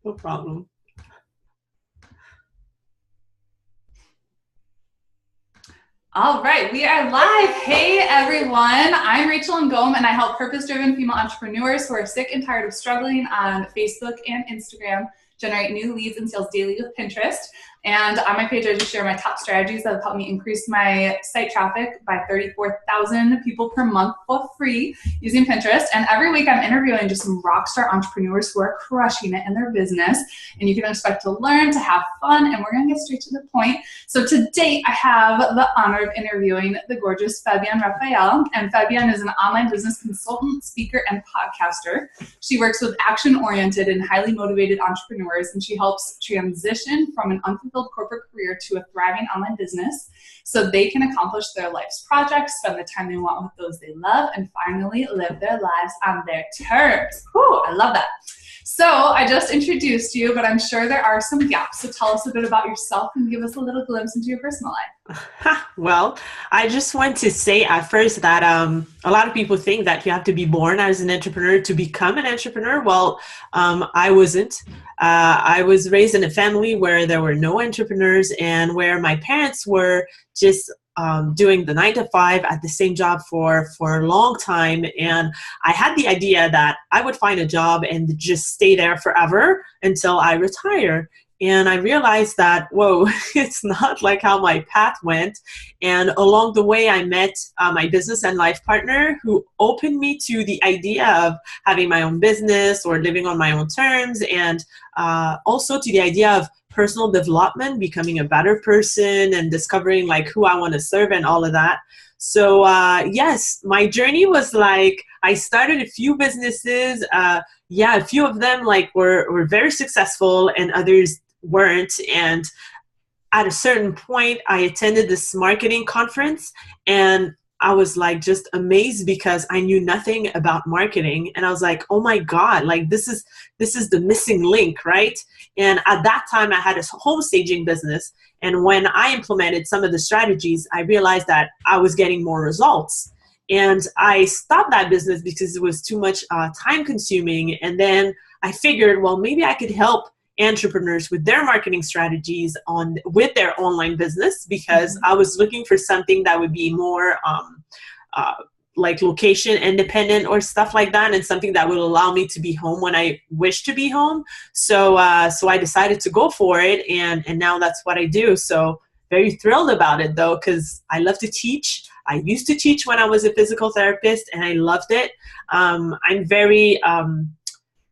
No problem. All right, we are live. Hey everyone, I'm Rachel Ngom and I help purpose-driven female entrepreneurs who are sick and tired of struggling on Facebook and Instagram generate new leads and sales daily with Pinterest. And on my page, I just share my top strategies that have helped me increase my site traffic by 34,000 people per month for free using Pinterest. And every week I'm interviewing just some rock star entrepreneurs who are crushing it in their business. And you can expect to learn, to have fun, and we're gonna get straight to the point. So today I have the honor of interviewing the gorgeous Fabienne Raphael. And Fabienne is an online business consultant, speaker, and podcaster. She works with action-oriented and highly motivated entrepreneurs, and she helps transition from an unfulfilled corporate career to a thriving online business so they can accomplish their life's projects, spend the time they want with those they love, and finally live their lives on their terms. Whew, I love that. So I just introduced you, but I'm sure there are some gaps. So tell us a bit about yourself and give us a little glimpse into your personal life. Well, I just want to say at first that a lot of people think that you have to be born as an entrepreneur to become an entrepreneur. Well, I wasn't. I was raised in a family where there were no entrepreneurs and where my parents were just doing the 9 to 5 at the same job for a long time. And I had the idea that I would find a job and just stay there forever until I retire. And I realized that, whoa, it's not like how my path went. And along the way, I met my business and life partner who opened me to the idea of having my own business or living on my own terms, and also to the idea of personal development, becoming a better person and discovering like who I want to serve and all of that. So yes, my journey was like, I started a few businesses. A few of them like were very successful and others weren't. And at a certain point, I attended this marketing conference and I was like just amazed because I knew nothing about marketing. And I was like, oh my God, like this is the missing link, right? And at that time I had a home staging business. And when I implemented some of the strategies, I realized that I was getting more results. And I stopped that business because it was too much time consuming. And then I figured, well, maybe I could help entrepreneurs with their marketing strategies with their online business, because I was looking for something that would be more like location independent or stuff like that, and something that would allow me to be home when I wish to be home. So I decided to go for it, and now that's what I do. So very thrilled about it though, because I love to teach. I used to teach when I was a physical therapist and I loved it. I'm very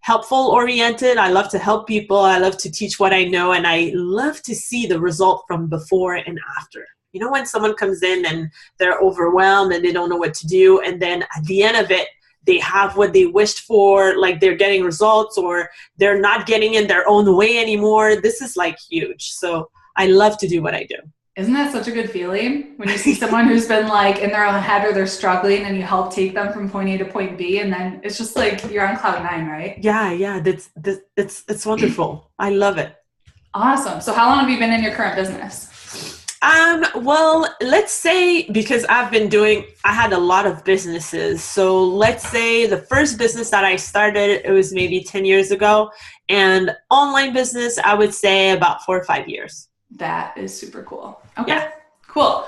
helpful oriented. I love to help people. I love to teach what I know, and I love to see the result from before and after. You know, when someone comes in and they're overwhelmed and they don't know what to do, and then at the end of it, they have what they wished for, like they're getting results or they're not getting in their own way anymore. This is like huge. So I love to do what I do. Isn't that such a good feeling when you see someone who's been like in their own head or they're struggling and you help take them from point A to point B, and then it's just like you're on cloud nine, right? Yeah. It's wonderful. I love it. Awesome. So how long have you been in your current business? Well, let's say, because I had a lot of businesses. So let's say the first business that I started, it was maybe 10 years ago, and online business, I would say about 4 or 5 years. That is super cool. Okay, yeah. Cool.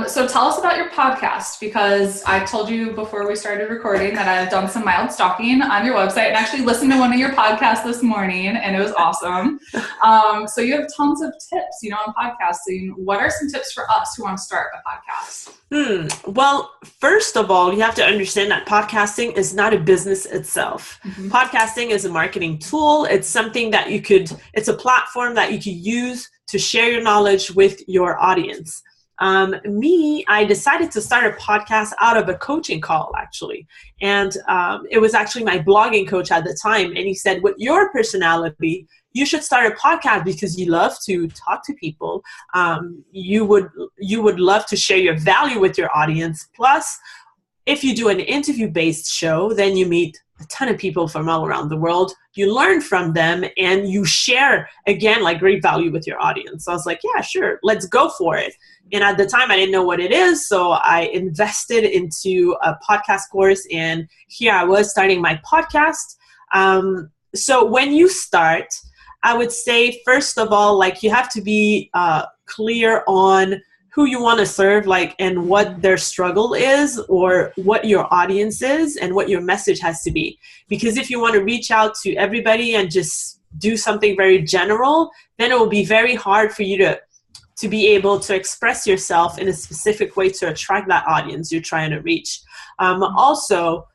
So tell us about your podcast, because I told you before we started recording that I've done some mild stalking on your website and actually listened to one of your podcasts this morning, and it was awesome. So you have tons of tips, on podcasting. What are some tips for us who want to start a podcast? Well, first of all, you have to understand that podcasting is not a business itself. Mm-hmm. Podcasting is a marketing tool. It's something that it's a platform that you can use to share your knowledge with your audience. I decided to start a podcast out of a coaching call, actually. And it was actually my blogging coach at the time. And he said, with your personality, you should start a podcast because you love to talk to people. You would love to share your value with your audience. Plus, if you do an interview-based show, then you meet a ton of people from all around the world. You learn from them and you share, again, like great value with your audience. So I was like, yeah, sure, let's go for it. And at the time, I didn't know what it is. So I invested into a podcast course. And here I was starting my podcast. So when you start, I would say, first of all, like you have to be clear on who you want to serve, like, and what their struggle is, or what your audience is, and what your message has to be. Because if you want to reach out to everybody and just do something very general, then it will be very hard for you to be able to express yourself in a specific way to attract that audience you're trying to reach. Also,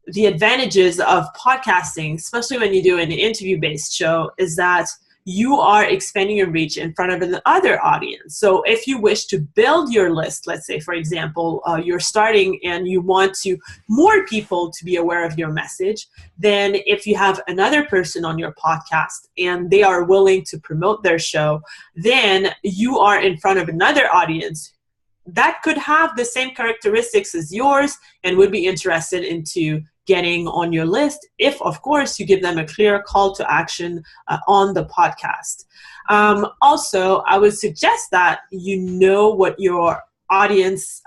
the advantages of podcasting, especially when you do an interview-based show, is that you are expanding your reach in front of another audience. So if you wish to build your list, let's say, for example, you're starting and you want more people to be aware of your message, then if you have another person on your podcast and they are willing to promote their show, then you are in front of another audience that could have the same characteristics as yours and would be interested into getting on your list, if, of course, you give them a clear call to action on the podcast. Also, I would suggest that you know what your audience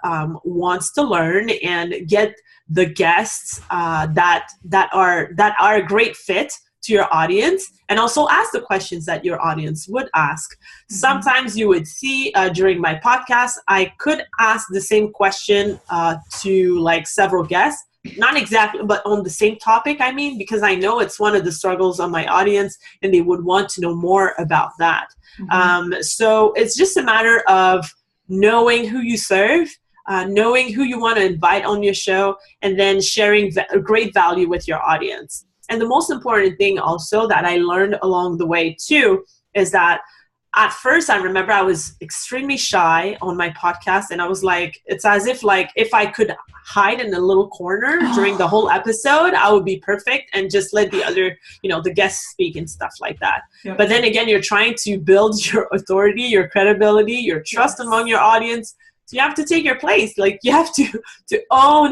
wants to learn, and get the guests that are a great fit to your audience, and also ask the questions that your audience would ask. Sometimes you would see during my podcast, I could ask the same question to like several guests. Not exactly, but on the same topic, I mean, because I know it's one of the struggles on my audience and they would want to know more about that. So it's just a matter of knowing who you serve, knowing who you want to invite on your show, and then sharing great value with your audience. And the most important thing also that I learned along the way too is that at first, I remember I was extremely shy on my podcast, and I was like, it's as if like if I could hide in a little corner during the whole episode, I would be perfect and just let the other, the guests speak and stuff like that. Yep. But then again, you're trying to build your authority, your credibility, your trust among your audience. So you have to take your place. Like you have to own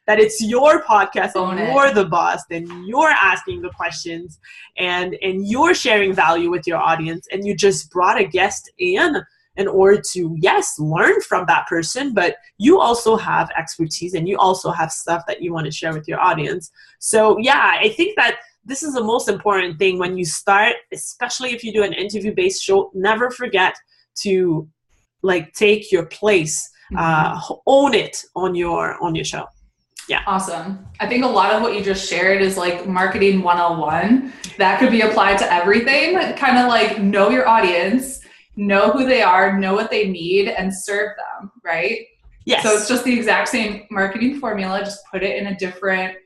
that it's your podcast and you're the boss, and you're asking the questions and you're sharing value with your audience, and you just brought a guest in order to, yes, learn from that person, but you also have expertise and you also have stuff that you want to share with your audience. So yeah, I think that this is the most important thing when you start, especially if you do an interview-based show. Never forget to like take your place, own it on your show. Yeah. Awesome. I think a lot of what you just shared is like marketing 101 that could be applied to everything. Kind of like know your audience, know who they are, know what they need, and serve them, right? Yes. So it's just the exact same marketing formula, just put it in a different,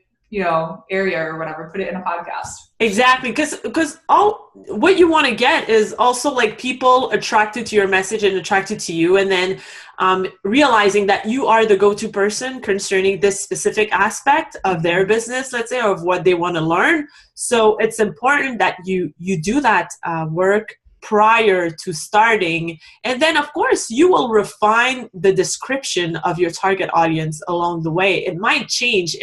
area or whatever, put it in a podcast. Exactly. Because all what you want to get is also like people attracted to your message and attracted to you. And then realizing that you are the go-to person concerning this specific aspect of their business, let's say, or of what they want to learn. So it's important that you do that work prior to starting. And then, of course, you will refine the description of your target audience along the way. It might change.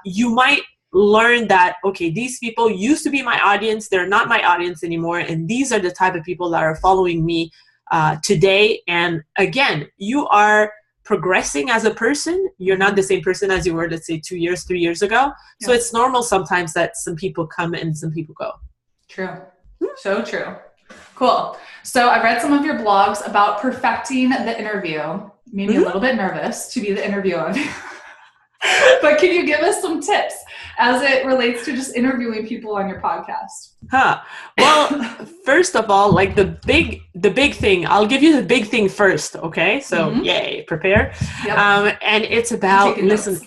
You might learn that, okay, these people used to be my audience. They're not my audience anymore. And these are the type of people that are following me today. And again, you are progressing as a person. You're not the same person as you were, let's say, 2 years, 3 years ago. Yeah. So it's normal sometimes that some people come and some people go. True. So true. Cool. So I read some of your blogs about perfecting the interview. Made me a little bit nervous to be the interviewer. But can you give us some tips as it relates to just interviewing people on your podcast? Well, first of all, like the big thing, I'll give you the big thing first. Okay. So yay, prepare. Yep. And it's about listening.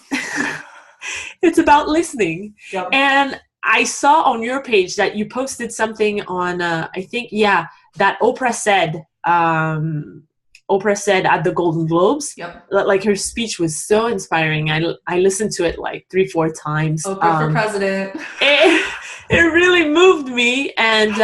It's about listening. Yep. And I saw on your page that you posted something on, I think, that Oprah said at the Golden Globes. Yep. Like her speech was so inspiring. I listened to it like 3-4 times. Oprah for president. It really moved me. And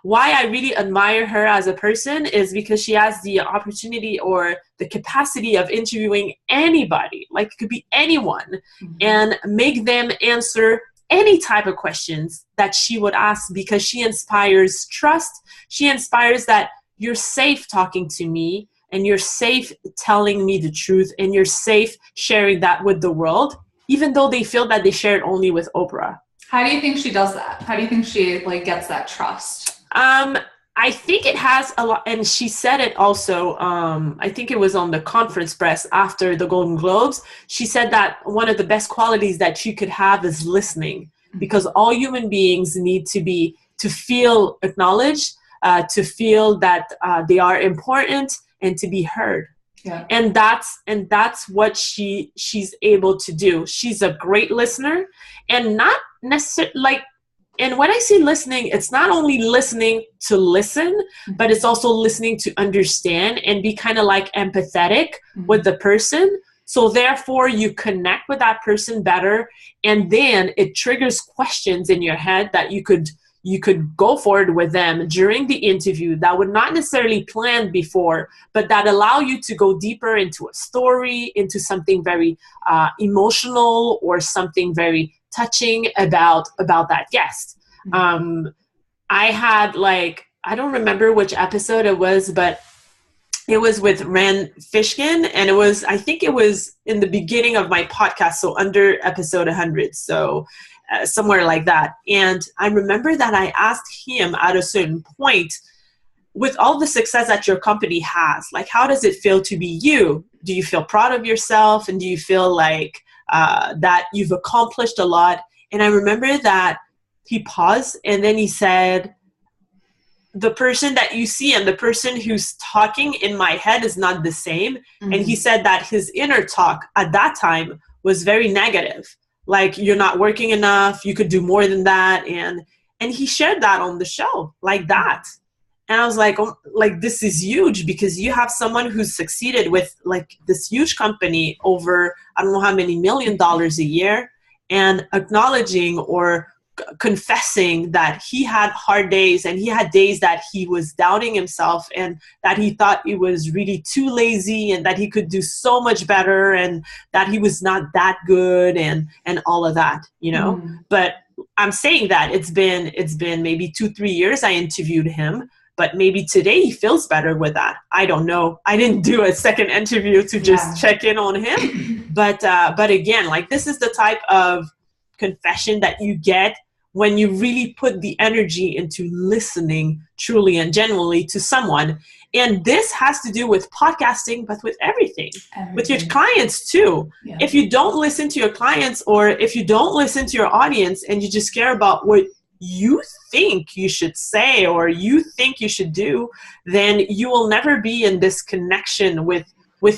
why I really admire her as a person is because she has the opportunity or the capacity of interviewing anybody. Like it could be anyone, and make them answer any type of questions that she would ask, because she inspires trust. She inspires that you're safe talking to me, and you're safe telling me the truth, and you're safe sharing that with the world, even though they feel that they share it only with Oprah. How do you think she does that? How do you think she like gets that trust? I think it has a lot, and she said it also. I think it was on the conference press after the Golden Globes. She said that one of the best qualities that you could have is listening, because all human beings need to feel acknowledged, to feel that they are important, and to be heard. Yeah. And that's what she's able to do. She's a great listener, and not necessarily like. And when I say listening, it's not only listening to listen, but it's also listening to understand and be kind of like empathetic with the person. So therefore you connect with that person better. And then it triggers questions in your head that you could go forward with them during the interview that would not necessarily planned before, but that allow you to go deeper into a story, into something very emotional or something very touching about that guest. I had I don't remember which episode it was, but it was with Rand Fishkin, and I think it was in the beginning of my podcast, so under episode 100, so somewhere like that. And I remember that I asked him at a certain point, with all the success that your company has, like, how does it feel to be you? Do you feel proud of yourself? And do you feel like that you've accomplished a lot? And I remember that he paused and then he said, the person that you see and the person who's talking in my head is not the same. And he said that his inner talk at that time was very negative. Like, you're not working enough, you could do more than that. And he shared that on the show like that. And I was like, oh, like, this is huge, because you have someone who's succeeded with like this huge company over, I don't know how many $1 million a year, and acknowledging or confessing that he had hard days, and he had days that he was doubting himself, and that he thought he was really too lazy, and that he could do so much better, and that he was not that good, and all of that, you know. But I'm saying that it's been maybe 2-3 years I interviewed him, but maybe today he feels better with that. I don't know. I didn't do a second interview to just check in on him. But again, like, this is the type of confession that you get when you really put the energy into listening truly and genuinely to someone. And this has to do with podcasting, but with everything. With your clients too. Yeah. If you don't listen to your clients, or if you don't listen to your audience, and you just care about what you think you should say or you think you should do, then you will never be in this connection with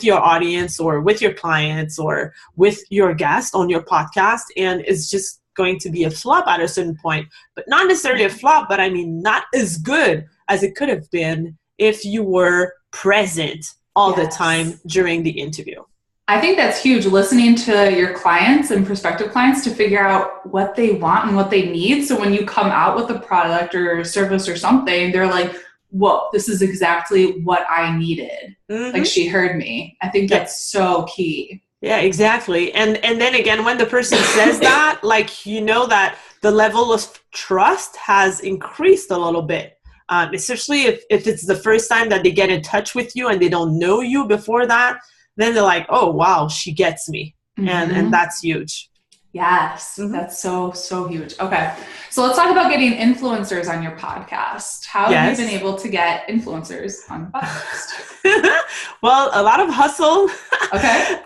your audience, or with your clients, or with your guest on your podcast. And it's just going to be a flop at a certain point. But not necessarily a flop, but I mean, not as good as it could have been if you were present all the time during the interview. I think that's huge, listening to your clients and prospective clients to figure out what they want and what they need. So when you come out with a product or service or something, they're like, whoa, this is exactly what I needed. Like, she heard me. I think that's so key. Yeah, exactly. And then again, when the person says that, like, you know that the level of trust has increased a little bit. Especially if it's the first time that they get in touch with you and they don't know you before that, then they're like, oh, wow, she gets me. And that's huge. Yes, that's so huge. Okay, so let's talk about getting influencers on your podcast. How have you been able to get influencers on the podcast? Well, a lot of hustle. Okay.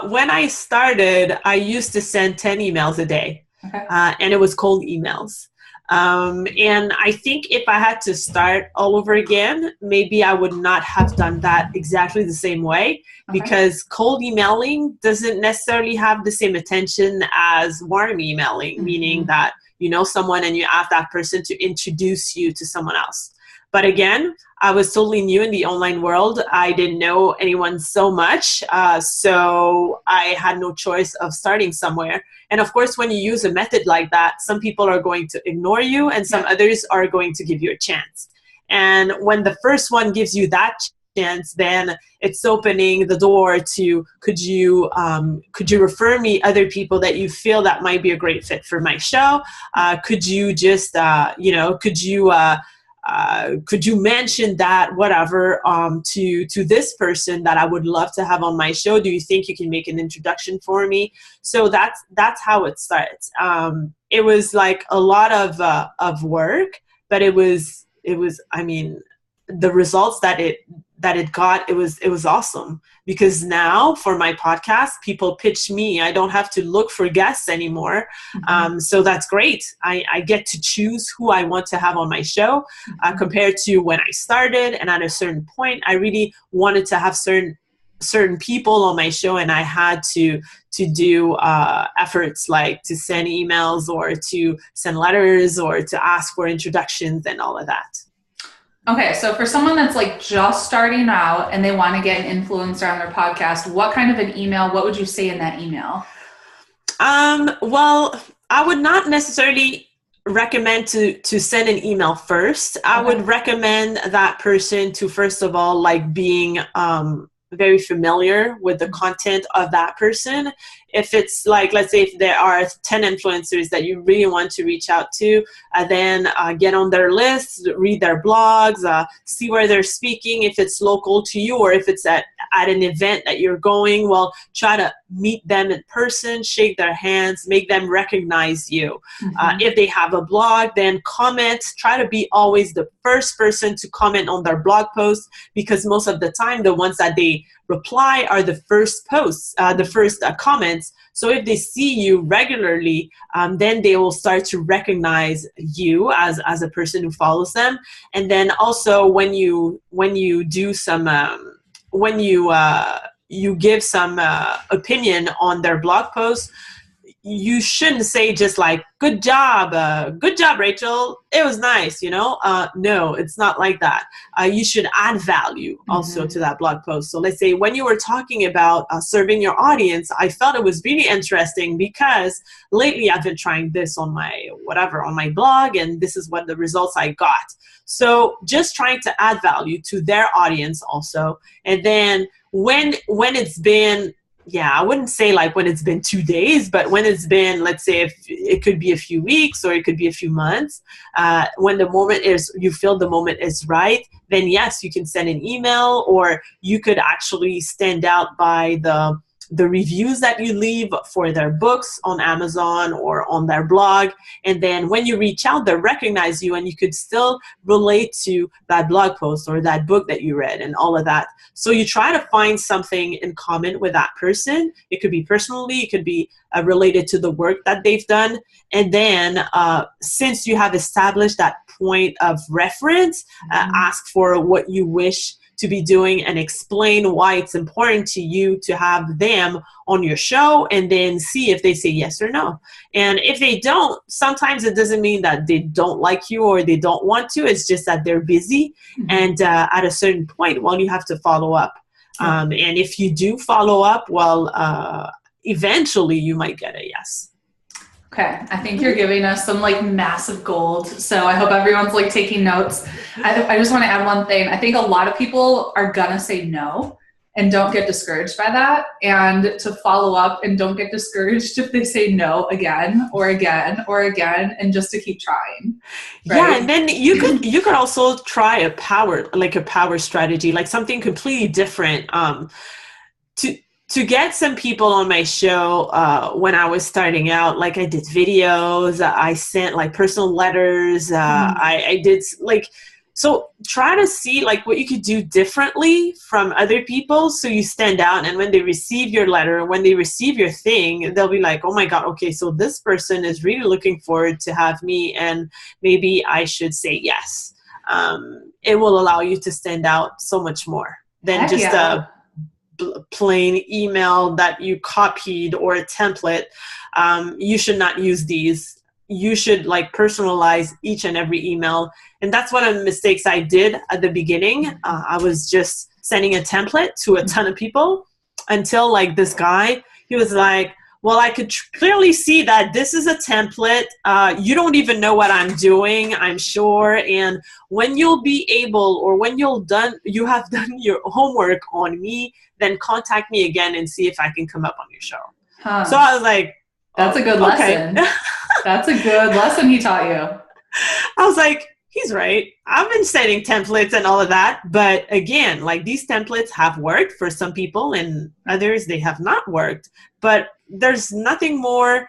When I started, I used to send 10 emails a day. Okay. And it was cold emails. And I think if I had to start all over again, maybe I would not have done that exactly the same way, because cold emailing doesn't necessarily have the same attention as warm emailing, meaning that you know someone and you ask that person to introduce you to someone else. But again, I was totally new in the online world. I didn't know anyone so much. So I had no choice of starting somewhere. And of course, when you use a method like that, some people are going to ignore you and some others are going to give you a chance. And when the first one gives you that chance, then it's opening the door to, could you refer me other people that you feel that might be a great fit for my show? Could you just, could you mention that whatever to this person that I would love to have on my show? Do you think you can make an introduction for me? So that's how it starts. it was like a lot of work, but it was, I mean, the results that it got, it was awesome, because now for my podcast, people pitch me. I don't have to look for guests anymore. So that's great. I get to choose who I want to have on my show, compared to when I started. And at a certain point, I really wanted to have certain people on my show, and I had to do efforts like to send emails or to send letters or to ask for introductions and all of that. Okay, so for someone that's like just starting out and they want to get an influencer on their podcast, what kind of an email, what would you say in that email? Well, I would not necessarily recommend to send an email first. I would recommend that person to, first of all, like being very familiar with the content of that person. If it's like, let's say if there are 10 influencers that you really want to reach out to, then get on their list, read their blogs, see where they're speaking, if it's local to you, or if it's at an event that you're going, well, try to meet them in person, shake their hands, make them recognize you. If they have a blog, then comment, try to be always the first person to comment on their blog post, because most of the time, the ones that they reply are the first posts, the first comments. So if they see you regularly, then they will start to recognize you as a person who follows them. And then also when you do some, when you give some opinion on their blog post, you shouldn't say just like, good job, Rachel, it was nice, no, it's not like that. You should add value also to that blog post. So let's say when you were talking about serving your audience, I felt it was really interesting because lately I've been trying this on my blog, and this is what the results I got. So just trying to add value to their audience also. And then when it's been, I wouldn't say like when it's been 2 days, but when it's been, let's say, if it could be a few weeks or it could be a few months, when you feel the moment is right, then yes, you can send an email, or you could actually stand out by the reviews that you leave for their books on Amazon or on their blog. And then when you reach out, they recognize you, and you could still relate to that blog post or that book that you read and all of that. So you try to find something in common with that person. It could be personally, it could be related to the work that they've done. And then since you have established that point of reference, ask for what you wish to be doing and explain why it's important to you to have them on your show, and then see if they say yes or no. And if they don't, sometimes it doesn't mean that they don't like you or they don't want to. It's just that they're busy. And at a certain point, well, you have to follow up. And if you do follow up, well, eventually you might get a yes. Okay, I think you're giving us some like massive gold. So I hope everyone's like taking notes. I just want to add one thing. I think a lot of people are gonna say no and don't get discouraged by that. And to follow up and don't get discouraged if they say no again or again or again, and just to keep trying. Right? Yeah, and then you could also try a power strategy, like something completely different. To get some people on my show when I was starting out, like I did videos, I sent like personal letters, I did like, so try to see like what you could do differently from other people so you stand out. And when they receive your letter, when they receive your thing, they'll be like, oh my God, okay, so this person is really looking forward to have me, and maybe I should say yes. It will allow you to stand out so much more than just a plain email that you copied or a template. You should not use these. You should like personalize each and every email. And that's one of the mistakes I did at the beginning. I was just sending a template to a ton of people until like this guy, he was like, well, I could clearly see that this is a template. You don't even know what I'm doing, I'm sure. And when you'll be able, or when you have done your homework on me, then contact me again and see if I can come up on your show. So I was like, that's a good lesson. That's a good lesson he taught you. I was like, he's right. I've been sending templates and all of that. But again, like these templates have worked for some people and others, they have not worked. But there's nothing more,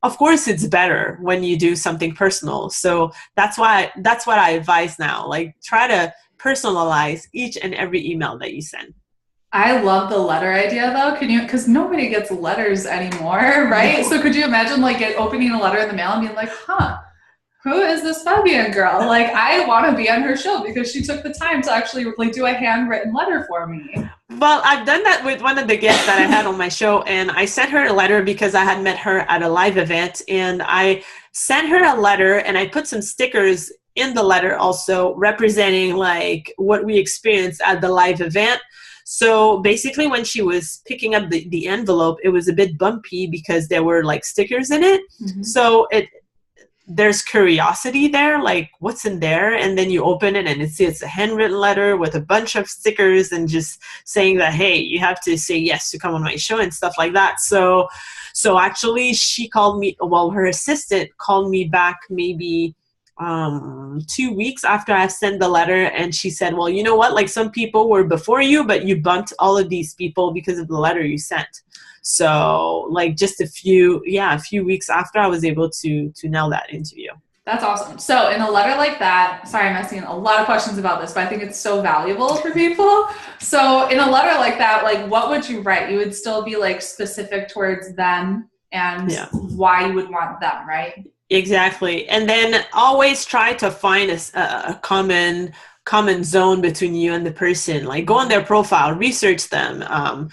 of course it's better when you do something personal. So that's what I advise now. Like, try to personalize each and every email that you send. I love the letter idea though. Because nobody gets letters anymore, right? No. So could you imagine like opening a letter in the mail and being like, huh, who is this Fabienne girl? Like, I want to be on her show because she took the time to actually like do a handwritten letter for me. Well, I've done that with one of the guests that I had on my show, and I sent her a letter because I had met her at a live event, and I sent her a letter and I put some stickers in the letter also representing like what we experienced at the live event. So basically when she was picking up the envelope, it was a bit bumpy because there were like stickers in it. Mm-hmm. So there's curiosity there, like what's in there, and then you open it and it's a handwritten letter with a bunch of stickers and just saying that, hey, you have to say yes to come on my show and stuff like that. So actually she called me, well, her assistant called me back maybe 2 weeks after I sent the letter, and she said, well, you know what, like some people were before you, but you bumped all of these people because of the letter you sent. So like just a few weeks after, I was able to nail that interview. That's awesome. So in a letter like that, sorry, I'm asking a lot of questions about this, but I think it's so valuable for people. So in a letter like that, like what would you write? You would still be like specific towards them and why you would want them, right? Exactly. And then always try to find a common zone between you and the person. Like, go on their profile, research them.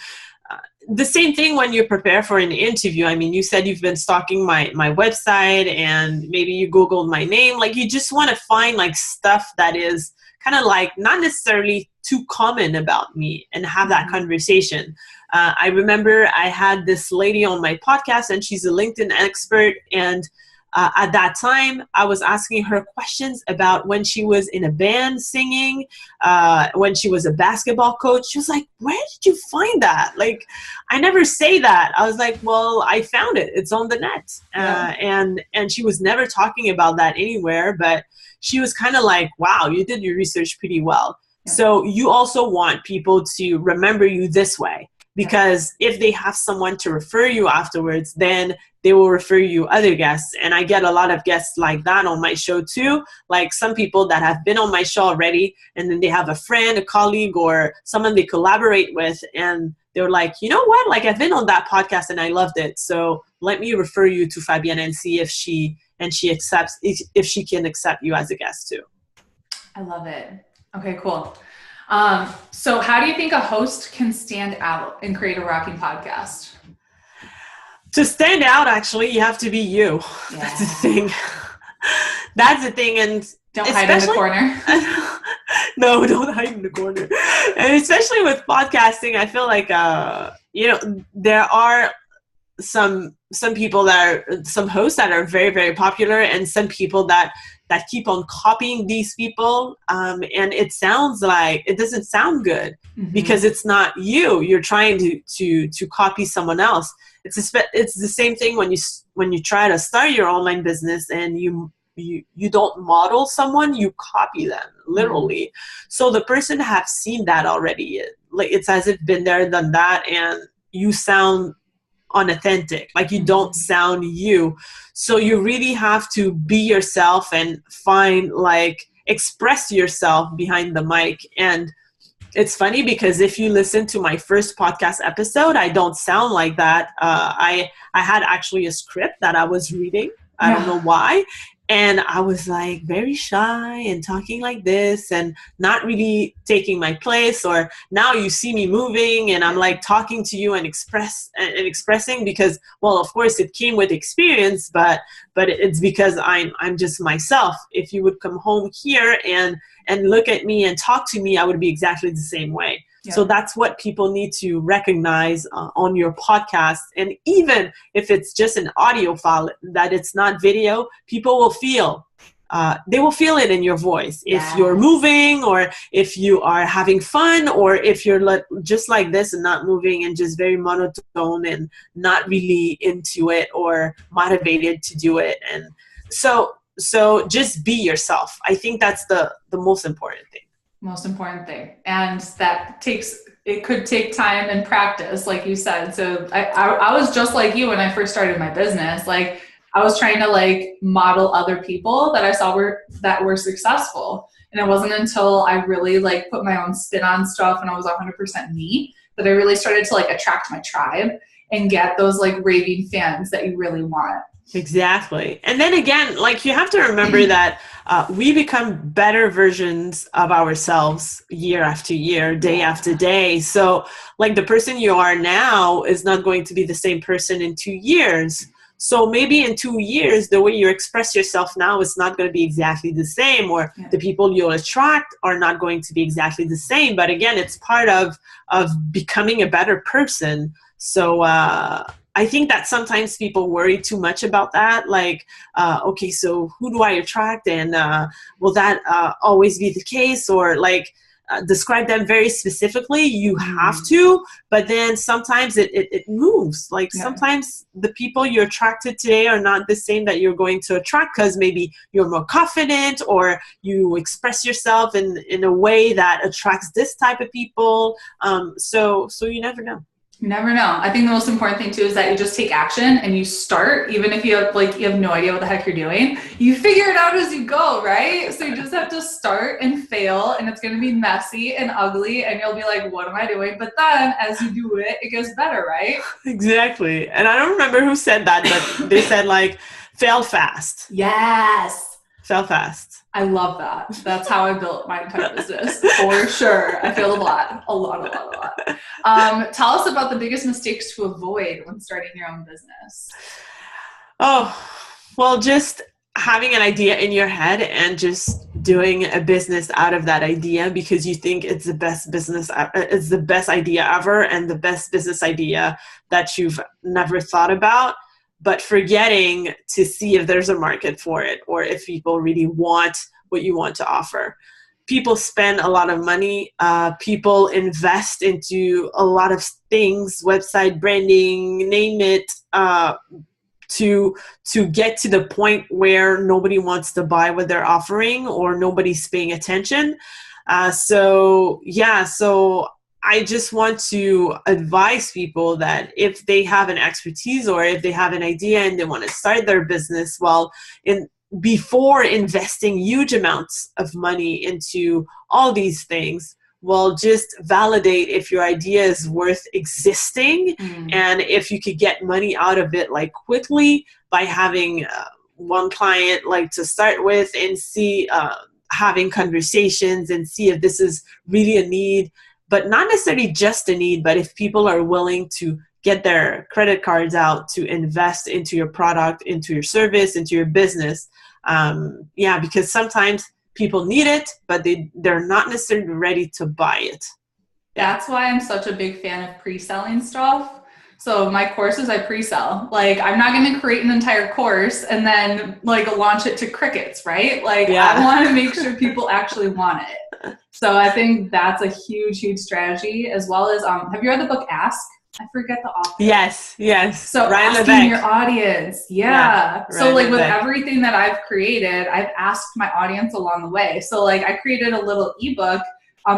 The same thing when you prepare for an interview. I mean, you said you've been stalking my website and maybe you Googled my name. Like, you just want to find like stuff that is kind of like not necessarily too common about me and have that conversation. I remember I had this lady on my podcast and she's a LinkedIn expert, and at that time, I was asking her questions about when she was in a band singing, when she was a basketball coach. She was like, where did you find that? Like, I never say that. I was like, well, I found it. It's on the net. And she was never talking about that anywhere, but she was kind of like, wow, you did your research pretty well. Yeah. So you also want people to remember you this way. Because if they have someone to refer you afterwards, then they will refer you other guests. And I get a lot of guests like that on my show too. Like some people that have been on my show already, and then they have a friend, a colleague, or someone they collaborate with. And they're like, you know what? Like, I've been on that podcast and I loved it. So let me refer you to Fabienne and see if she can accept you as a guest too. I love it. Okay, cool. So how do you think a host can stand out and create a rocking podcast? To stand out, actually, you have to be you. Yeah. That's the thing. That's the thing. And don't hide in the corner. No, don't hide in the corner. And especially with podcasting, I feel like, there are some people some hosts that are very, very popular, and some people that keep on copying these people. And it doesn't sound good because it's not you. You're trying to copy someone else. It's the same thing when you try to start your online business and you don't model someone, you copy them literally. So the person have seen that already. Like, it's as if been there, done that, and you sound unauthentic. Like, you don't sound you. So you really have to be yourself and express yourself behind the mic. And it's funny because if you listen to my first podcast episode, I don't sound like that. I had actually a script that I was reading. I don't know why. And I was like very shy and talking like this and not really taking my place. Or now you see me moving and I'm like talking to you and expressing because, well, of course it came with experience, but it's because I'm just myself. If you would come home here and look at me and talk to me, I would be exactly the same way. Yeah. So that's what people need to recognize on your podcast. And even if it's just an audio file, that it's not video, people will feel. They will feel it in your voice. If you're moving, or if you are having fun, or if you're just like this and not moving and just very monotone and not really into it or motivated to do it. And so just be yourself. I think that's the most important thing. Most important thing. And it could take time and practice, like you said. So I was just like you when I first started my business. Like, I was trying to like model other people that I saw that were successful. And it wasn't until I really like put my own spin on stuff and I was 100% me that I really started to like attract my tribe and get those like raving fans that you really want. Exactly. And then again, like you have to remember that we become better versions of ourselves year after year, day after day. So like the person you are now is not going to be the same person in 2 years. So maybe in 2 years, the way you express yourself now is not going to be exactly the same, or the people you'll attract are not going to be exactly the same. But again, it's part of becoming a better person. So I think that sometimes people worry too much about that. Like, okay, so who do I attract? And will that always be the case? Or like, describe them very specifically. You have to, but then sometimes it moves. Like sometimes the people you're attracted today are not the same that you're going to attract, because maybe you're more confident or you express yourself in a way that attracts this type of people. So you never know. You never know. I think the most important thing too is that you just take action and you start, even if you have no idea what the heck you're doing. You figure it out as you go, right? So you just have to start and fail, and it's going to be messy and ugly, and you'll be like, what am I doing? But then as you do it, it gets better, right? Exactly. And I don't remember who said that, but they said like, fail fast. Yes. Fail fast. I love that. That's how I built my entire business, for sure. I failed a lot. Tell us about the biggest mistakes to avoid when starting your own business. Oh, well, just having an idea in your head and just doing a business out of that idea because you think it's the best business, it's the best idea ever and the best business idea that you've never thought about, but forgetting to see if there's a market for it or if people really want what you want to offer. People spend a lot of money. People invest into a lot of things, website branding, name it, to get to the point where nobody wants to buy what they're offering or nobody's paying attention. So I just want to advise people that if they have an expertise or if they have an idea and they want to start their business, before investing huge amounts of money into all these things, just validate if your idea is worth existing and if you could get money out of it like quickly by having one client like to start with and see, having conversations and see if this is really a need. But not necessarily just a need, but if people are willing to get their credit cards out to invest into your product, into your service, into your business. Because sometimes people need it, but they're not necessarily ready to buy it. That's why I'm such a big fan of pre-selling stuff. So my courses, I pre-sell. Like, I'm not going to create an entire course and then like launch it to crickets, right? Like, I want to make sure people actually want it. So I think that's a huge, huge strategy, as well as, have you read the book Ask? I forget the author. Yes. So right asking your audience. Yeah. So like with everything that I've created, I've asked my audience along the way. So like I created a little ebook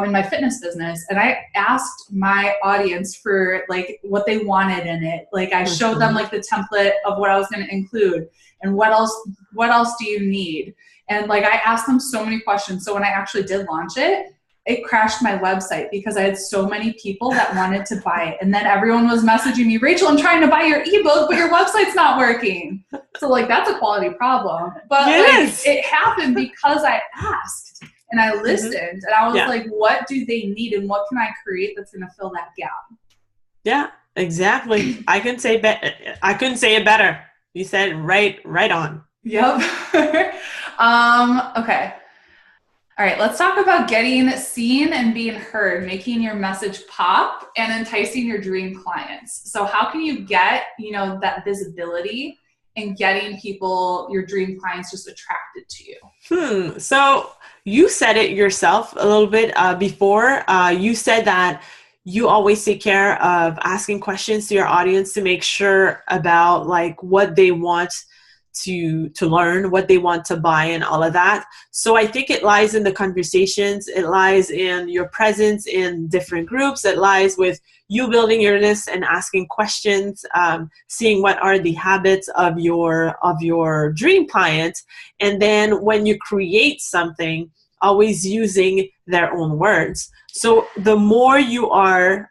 in my fitness business, and I asked my audience for like what they wanted in it. Like I showed them like the template of what I was going to include and what else do you need? And like I asked them so many questions. So when I actually did launch it, it crashed my website because I had so many people that wanted to buy it. And then everyone was messaging me, Rachel, I'm trying to buy your ebook, but your website's not working. So like, that's a quality problem. But like, it happened because I asked and I listened and I was like, what do they need? And what can I create that's going to fill that gap? Yeah, exactly. I couldn't say it better. You said right on. Yep. Okay. All right, let's talk about getting seen and being heard, making your message pop and enticing your dream clients. So how can you get, that visibility and getting people, your dream clients, just attracted to you? So you said it yourself a little bit before. You said that you always take care of asking questions to your audience to make sure about like what they want to learn, what they want to buy, and all of that. So I think it lies in the conversations. It lies in your presence in different groups. It lies with you building your list and asking questions, seeing what are the habits of your dream client. And then when you create something, always using their own words. So the more you are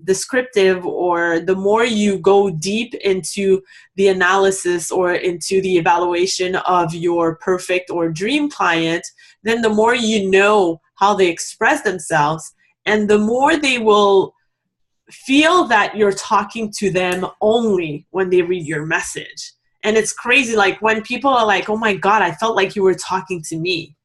descriptive, or the more you go deep into the analysis or into the evaluation of your perfect or dream client, then the more you know how they express themselves, and the more they will feel that you're talking to them only when they read your message. And it's crazy, like when people are like, oh my God, I felt like you were talking to me.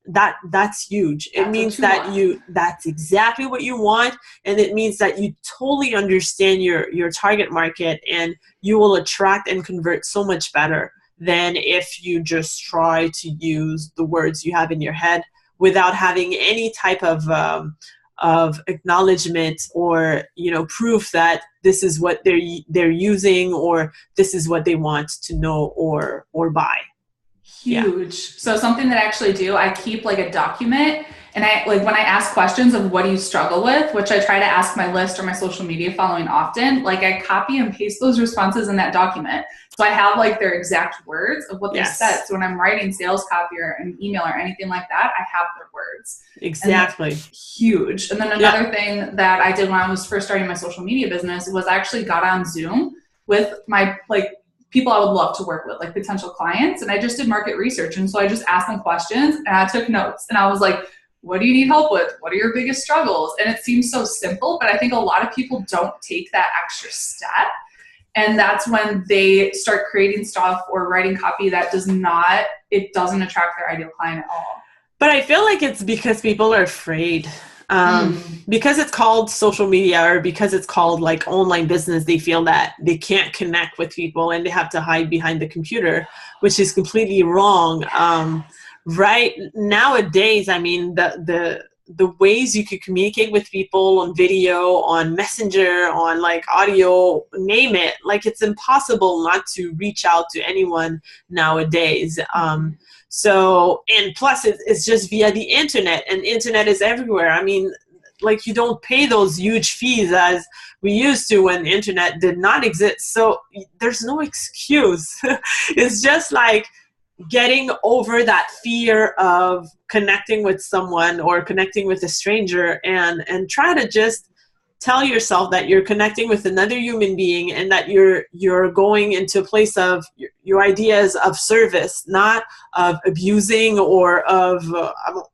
That's huge. It means that that's exactly what you want, and it means that you totally understand your target market, and you will attract and convert so much better than if you just try to use the words you have in your head without having any type of acknowledgement or proof that this is what they're using, or this is what they want to know or buy. Huge. Yeah. So something that I actually do, I keep like a document, and I like when I ask questions of what do you struggle with, which I try to ask my list or my social media following often, like I copy and paste those responses in that document. So I have like their exact words of what they said. So when I'm writing sales copy or an email or anything like that, I have their words. Exactly. Huge. And then another thing that I did when I was first starting my social media business was I actually got on Zoom with my people I would love to work with, like potential clients. And I just did market research. And so I just asked them questions and I took notes. And I was like, what do you need help with? What are your biggest struggles? And it seems so simple, but I think a lot of people don't take that extra step. And that's when they start creating stuff or writing copy that doesn't attract their ideal client at all. But I feel like it's because people are afraid. Because it's called social media, or because it's called like online business, they feel that they can't connect with people and they have to hide behind the computer, which is completely wrong. Right nowadays, I mean, the ways you could communicate with people on video, on Messenger, on like audio, name it, like it's impossible not to reach out to anyone nowadays. So, and plus it's just via the internet, and internet is everywhere. I mean, like you don't pay those huge fees as we used to when the internet did not exist. So there's no excuse. It's just like getting over that fear of connecting with someone or connecting with a stranger, and try to just tell yourself that you're connecting with another human being, and that you're going into a place of your ideas of service, not of abusing or of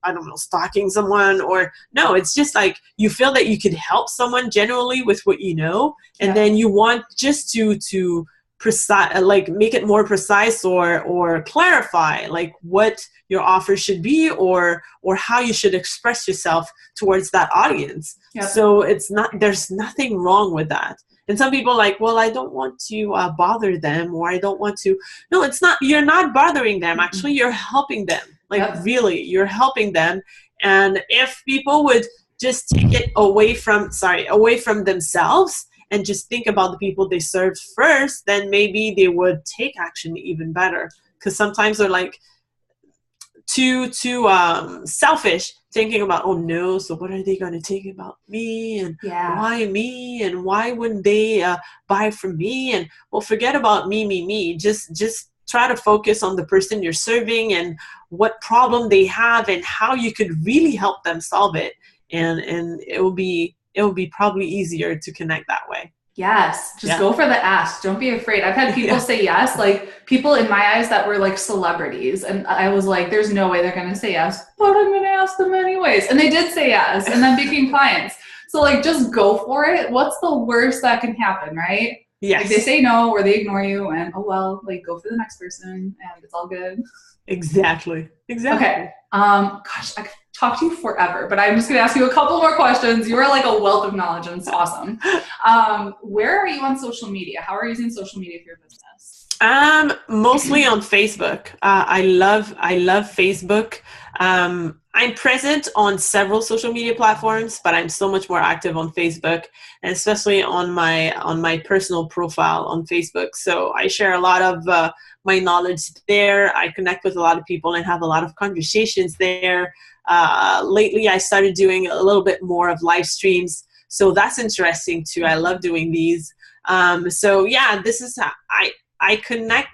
I don't know, stalking someone. Or no, it's just like you feel that you could help someone generally with what you know, and then you want just to precise, like make it more precise, or clarify like what your offer should be, or how you should express yourself towards that audience. So there's nothing wrong with that. And some people are like, well, I don't want to bother them, or I don't want to. No, it's not. You're not bothering them. Actually, you're helping them. Like really, you're helping them. And if people would just take it away from themselves and just think about the people they serve first, then maybe they would take action even better. Because sometimes they're like too selfish, thinking about, oh no, so what are they going to think about me, and why me, and why wouldn't they buy from me? And well, forget about me. Just try to focus on the person you're serving and what problem they have and how you could really help them solve it. And it will be probably easier to connect that way. Yes. Just go for the ask. Don't be afraid. I've had people say yes, like people in my eyes that were like celebrities. And I was like, there's no way they're going to say yes, but I'm going to ask them anyways. And they did say yes, and then became clients. So like, just go for it. What's the worst that can happen, right? Yes. Like they say no, or they ignore you, and oh well, like go for the next person and it's all good. Exactly. Okay. Gosh, I could talk to you forever, but I'm just going to ask you a couple more questions. You are like a wealth of knowledge, and it's awesome. Where are you on social media? How are you using social media for your business? Mostly on Facebook. I love Facebook. I'm present on several social media platforms, but I'm so much more active on Facebook, and especially on my personal profile on Facebook. So I share a lot of my knowledge there. I connect with a lot of people and have a lot of conversations there. Lately, I started doing a little bit more of live streams, so that's interesting too. I love doing these. So yeah, this is how I connect,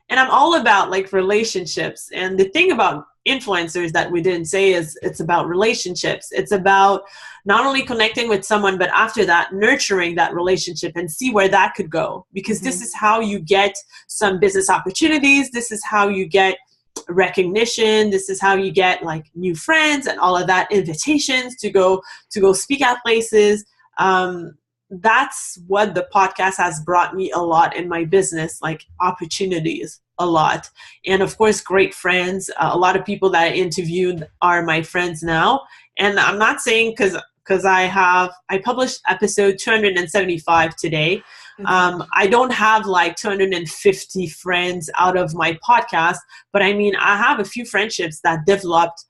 and I'm all about like relationships. And the thing about influencers that we didn't say is it's about relationships. It's about not only connecting with someone, but after that, nurturing that relationship and see where that could go. Because this is how you get some business opportunities. This is how you get recognition. This is how you get like new friends and all of that, invitations to go speak at places. That's what the podcast has brought me a lot in my business, like opportunities a lot. And of course, great friends. A lot of people that I interviewed are my friends now. And I'm not saying because I published episode 275 today. I don't have like 250 friends out of my podcast, but I mean, I have a few friendships that developed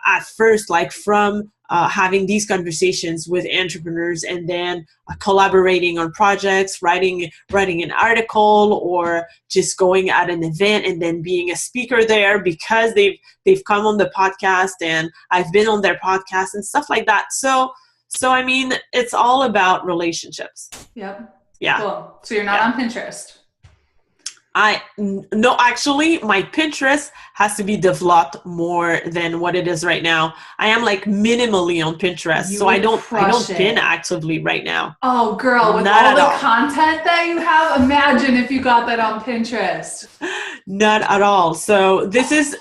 at first, like from having these conversations with entrepreneurs, and then collaborating on projects, writing an article, or just going at an event and then being a speaker there because they've come on the podcast and I've been on their podcast and stuff like that. So I mean, it's all about relationships. Yep. Yeah. Cool. So you're not on Pinterest? No, actually, my Pinterest has to be developed more than what it is right now. I am like minimally on Pinterest, so I don't pin actively right now. Oh, girl, with all the content that you have, imagine if you got that on Pinterest. Not at all. So this is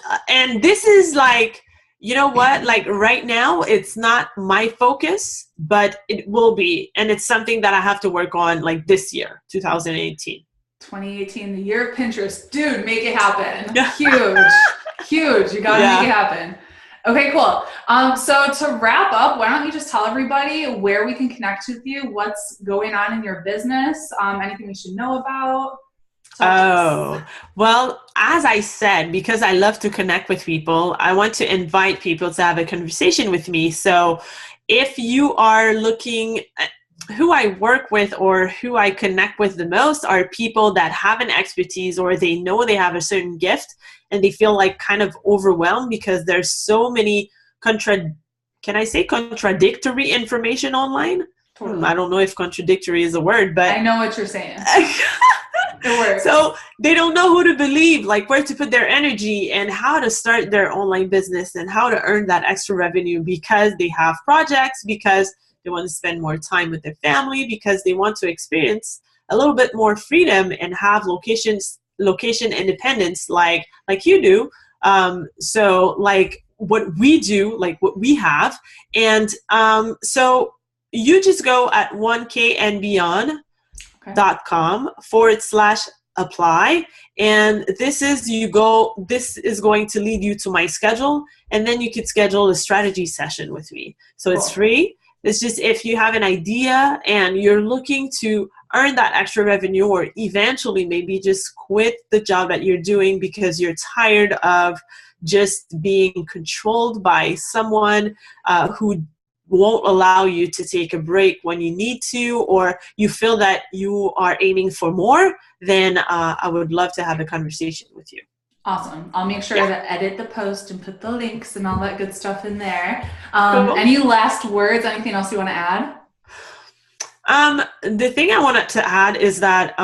like, you know what? Like right now, it's not my focus, but it will be, and it's something that I have to work on like this year, 2018. 2018, the year of Pinterest. Dude, make it happen. Huge. You gotta make it happen. Okay, cool. So to wrap up, why don't you just tell everybody where we can connect with you, what's going on in your business, anything we should know about? Well, as I said, because I love to connect with people, I want to invite people to have a conversation with me. So if you are looking, who I work with or who I connect with the most are people that have an expertise, or they know they have a certain gift and they feel like kind of overwhelmed because there's so many contradictory information online? Totally. I don't know if contradictory is a word, but I know what you're saying. So they don't know who to believe, like where to put their energy and how to start their online business and how to earn that extra revenue, because they have projects, because they want to spend more time with their family, because they want to experience a little bit more freedom and have location independence like you do. So like what we do, like what we have. And so you just go at 1kandbeyond.com/apply. And this is going to lead you to my schedule. And then you could schedule a strategy session with me. So it's free. It's just if you have an idea and you're looking to earn that extra revenue, or eventually maybe just quit the job that you're doing because you're tired of just being controlled by someone who won't allow you to take a break when you need to, or you feel that you are aiming for more, then I would love to have a conversation with you. Awesome. I'll make sure to edit the post and put the links and all that good stuff in there. Cool. Any last words? Anything else you want to add? The thing I wanted to add is that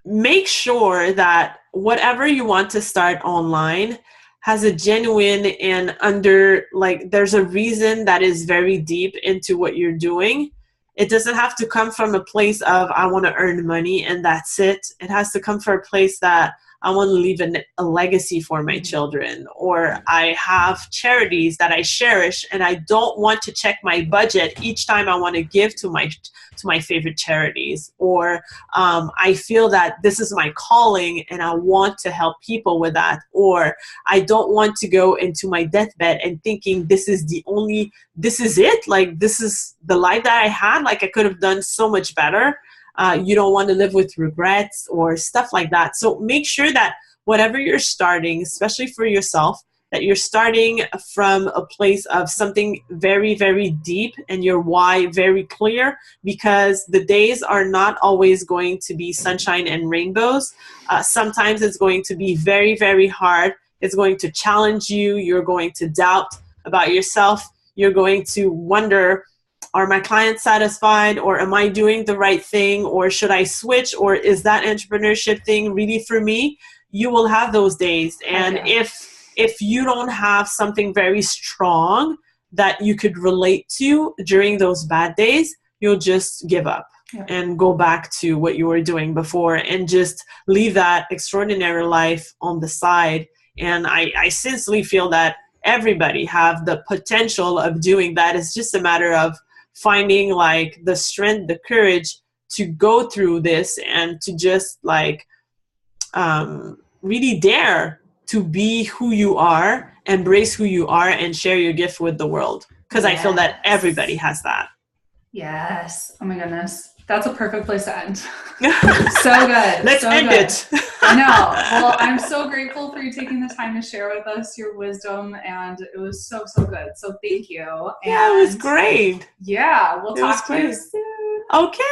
make sure that whatever you want to start online has a genuine and there's a reason that is very deep into what you're doing. It doesn't have to come from a place of I want to earn money and that's it. It has to come from a place that I want to leave a legacy for my children, or I have charities that I cherish and I don't want to check my budget each time I want to give to my favorite charities, or I feel that this is my calling and I want to help people with that, or I don't want to go into my deathbed and thinking this is it, like this is the life that I had, like I could have done so much better. You don't want to live with regrets or stuff like that. So make sure that whatever you're starting, especially for yourself, that you're starting from a place of something very, very deep and your why very clear, because the days are not always going to be sunshine and rainbows. Sometimes it's going to be very, very hard. It's going to challenge you. You're going to doubt about yourself. You're going to wonder, are my clients satisfied, or am I doing the right thing, or should I switch, or is that entrepreneurship thing really for me? You will have those days. And if you don't have something very strong that you could relate to during those bad days, you'll just give up and go back to what you were doing before and just leave that extraordinary life on the side. And I sincerely feel that everybody have the potential of doing that. It's just a matter of finding like the strength, the courage to go through this and to just like really dare to be who you are, embrace who you are, and share your gift with the world. Because I feel that everybody has that. Yes. Oh my goodness. That's a perfect place to end. So good. Let's end it. I know. Well, I'm so grateful for you taking the time to share with us your wisdom, and it was so, so good. So thank you. Yeah, it was great. Yeah, we'll talk to you soon. Okay.